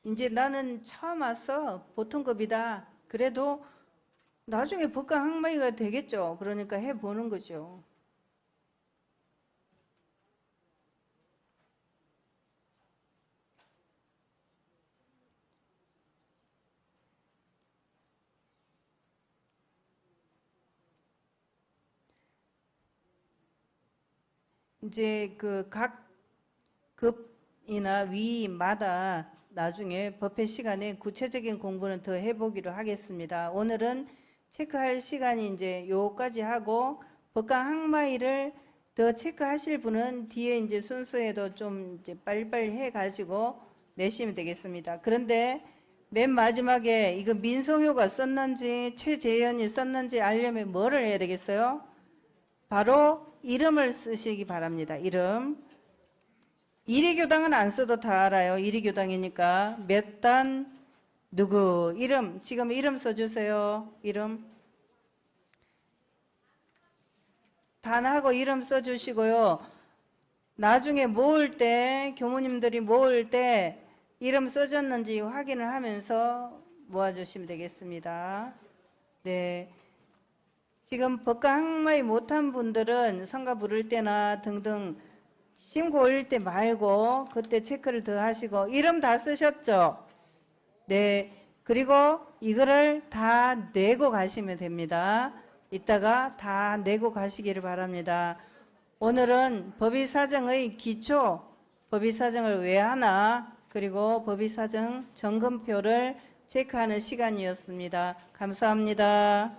이제 나는 처음 와서 보통급이다. 그래도 나중에 법강 항마이가 되겠죠. 그러니까 해보는 거죠. 이제 그 각 급이나 위마다 나중에 법회 시간에 구체적인 공부는 더 해보기로 하겠습니다. 오늘은 체크할 시간이 이제 요까지 하고 법강 항마이를 더 체크하실 분은 뒤에 이제 순서에도 좀 이제 빨리빨리 해가지고 내시면 되겠습니다. 그런데 맨 마지막에 이거 민송효가 썼는지 최재현이 썼는지 알려면 뭐를 해야 되겠어요? 바로 이름을 쓰시기 바랍니다. 이름. 이리교당은 안 써도 다 알아요. 이리교당이니까 몇 단 누구 이름 지금 이름 써주세요. 이름 단하고 이름 써주시고요. 나중에 모을 때 교무님들이 모을 때 이름 써줬는지 확인을 하면서 모아주시면 되겠습니다. 네. 지금 법강 항마이 못한 분들은 성가 부를 때나 등등 신고 올릴 때 말고 그때 체크를 더 하시고 이름 다 쓰셨죠? 네. 그리고 이거를 다 내고 가시면 됩니다. 이따가 다 내고 가시기를 바랍니다. 오늘은 법의사정의 기초, 법의사정을 왜 하나, 그리고 법의사정 점검표를 체크하는 시간이었습니다. 감사합니다.